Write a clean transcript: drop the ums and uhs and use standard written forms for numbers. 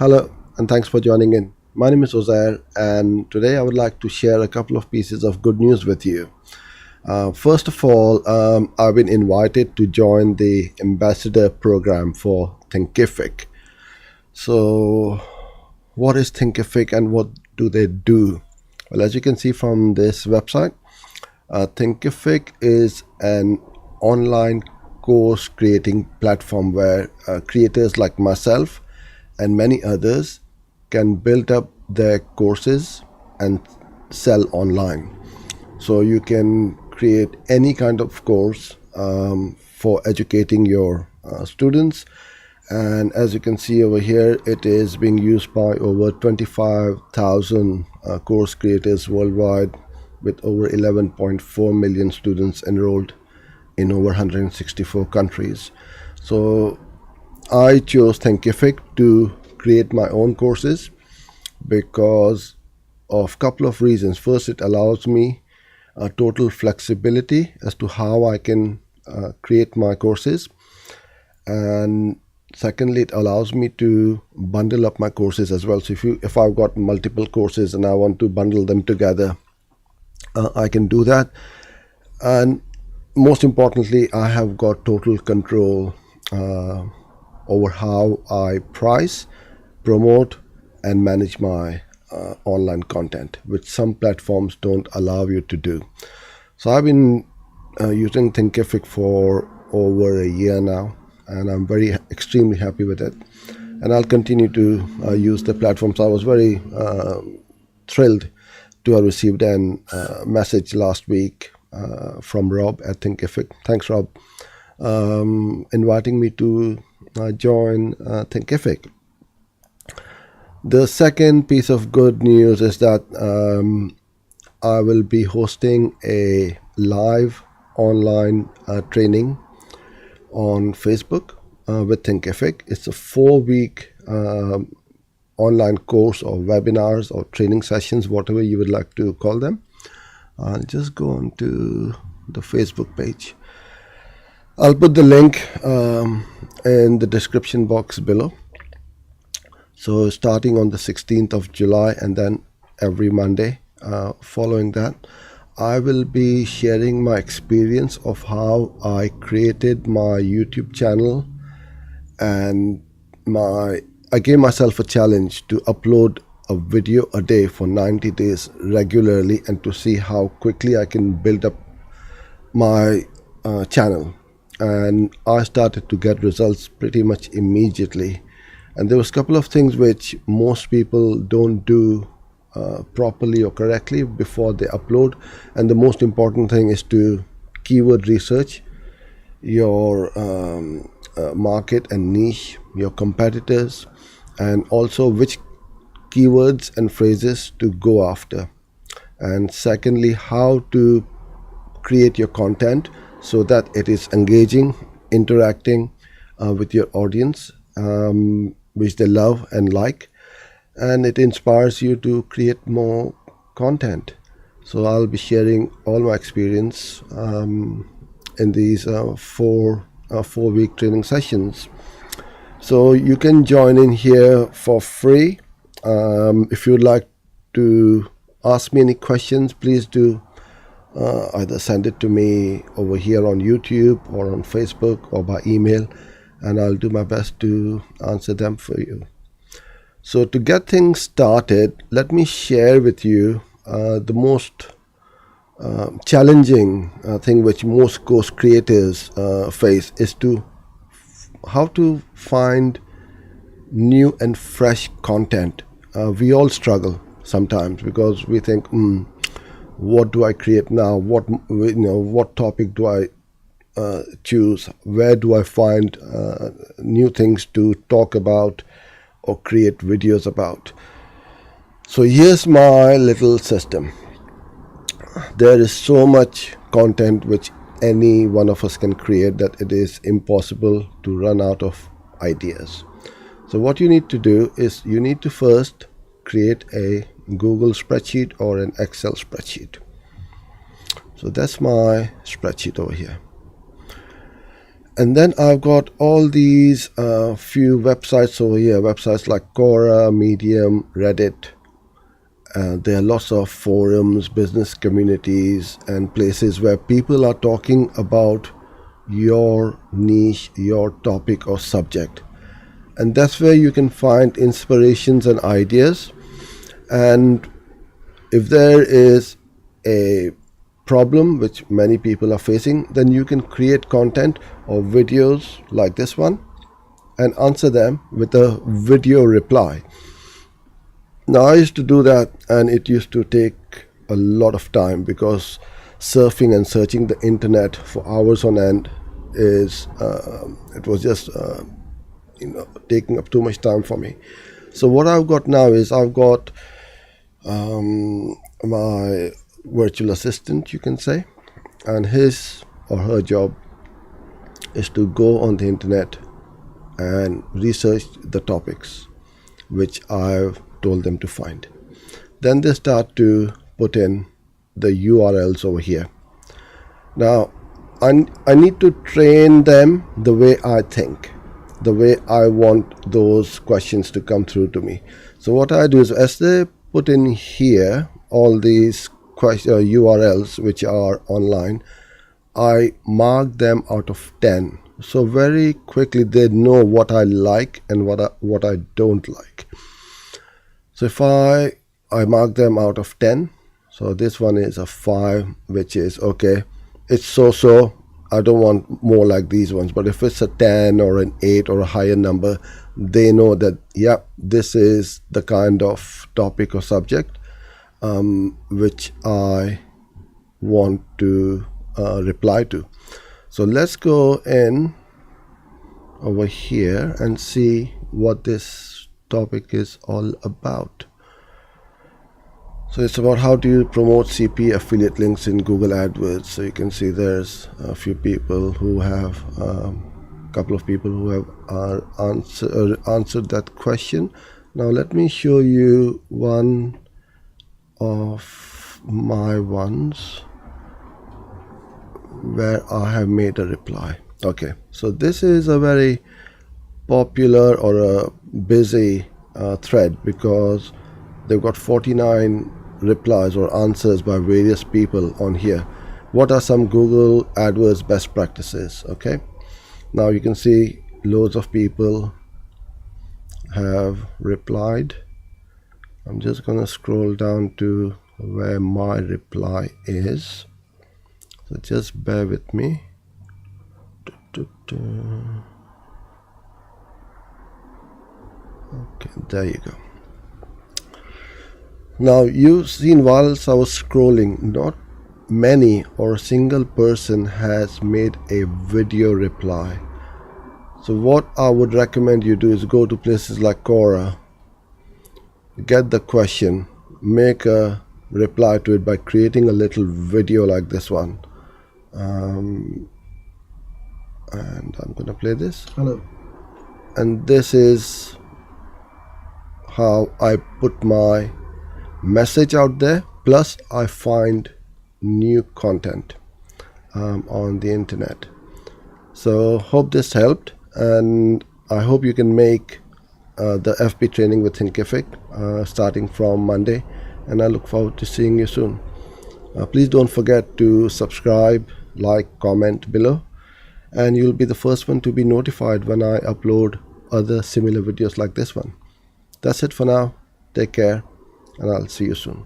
Hello, and thanks for joining in. My name is Ozair, and today I would like to share a couple of pieces of good news with you. First of all, I've been invited to join the ambassador program for Thinkific. So, what is Thinkific and what do they do? Well, as you can see from this website, Thinkific is an online course creating platform where creators like myself and many others can build up their courses and sell online. So you can create any kind of course for educating your students. And as you can see over here, it is being used by over 25,000 course creators worldwide, with over 11.4 million students enrolled in over 164 countries. So I chose Thinkific to create my own courses because of a couple of reasons. First, it allows me a total flexibility as to how I can create my courses, and secondly, it allows me to bundle up my courses as well. So if I've got multiple courses and I want to bundle them together, I can do that. And most importantly, I have got total control over how I price, promote, and manage my online content, which some platforms don't allow you to do. So I've been using Thinkific for over a year now, and I'm extremely happy with it. And I'll continue to use the platform. So I was very thrilled to have received a message last week from Rob at Thinkific. Thanks, Rob, inviting me to join Thinkific. The second piece of good news is that I will be hosting a live online training on Facebook with Thinkific. It's a 4-week online course or webinars or training sessions, whatever you would like to call them. I'll just go on to the Facebook page. I'll put the link in the description box below. So starting on the 16th of July and then every Monday following that, I will be sharing my experience of how I created my YouTube channel, and I gave myself a challenge to upload a video a day for 90 days regularly, and to see how quickly I can build up my channel. And I started to get results pretty much immediately. And there was a couple of things which most people don't do properly or correctly before they upload. And the most important thing is to keyword research your market and niche, your competitors, and also which keywords and phrases to go after. And secondly, how to create your content so that it is engaging, interacting with your audience, which they love and like, and it inspires you to create more content. So I'll be sharing all my experience in these 4-week training sessions. So you can join in here for free. If you'd like to ask me any questions, please do either send it to me over here on YouTube or on Facebook or by email, and I'll do my best to answer them for you. So to get things started, let me share with you the most challenging thing which most course creators face is how to find new and fresh content. We all struggle sometimes because we think, what do I create now? What topic do I choose? Where do I find new things to talk about or create videos about? So here's my little system. There is so much content which any one of us can create that it is impossible to run out of ideas. So what you need to do is you need to first create a Google spreadsheet or an Excel spreadsheet. So that's my spreadsheet over here. And then I've got all these few websites over here, websites like Quora, Medium, Reddit. There are lots of forums, business communities, and places where people are talking about your niche, your topic or subject. And that's where you can find inspirations and ideas. And if there is a problem which many people are facing, then you can create content or videos like this one and answer them with a video reply. Now, I used to do that, and it used to take a lot of time because surfing and searching the internet for hours on end it was just taking up too much time for me. So what I've got now is I've got my virtual assistant, you can say, and his or her job is to go on the internet and research the topics which I've told them to find. Then they start to put in the URLs over here. Now I need to train them the way I think, the way I want those questions to come through to me. So what I do is, as they put in here all these URLs which are online, I mark them out of 10. So very quickly they know what I like and what I don't like. So if I mark them out of 10, so this one is a 5, which is okay, it's so I don't want more like these ones. But if it's a 10 or an 8 or a higher number, they know that, yeah, this is the kind of topic or subject which I want to reply to. So let's go in over here and see what this topic is all about. So it's about how do you promote CP affiliate links in Google AdWords. So you can see there's a few people who have couple of people who have answered that question. Now let me show you one of my ones where I have made a reply. Okay, so this is a very popular or a busy thread because they've got 49 replies or answers by various people on here. What are some Google AdWords best practices? Okay, now you can see loads of people have replied. I'm just gonna scroll down to where my reply is, so just bear with me. Okay, there you go. Now you've seen whilst I was scrolling, not many or a single person has made a video reply. So what I would recommend you do is go to places like Quora, get the question, make a reply to it by creating a little video like this one. And I'm gonna play this. Hello. And this is how I put my message out there, plus I find new content on the internet. So hope this helped, and I hope you can make the FB training with Thinkific starting from Monday, and I look forward to seeing you soon. Please don't forget to subscribe, like, comment below, and you'll be the first one to be notified when I upload other similar videos like this one. That's it for now. Take care, and I'll see you soon.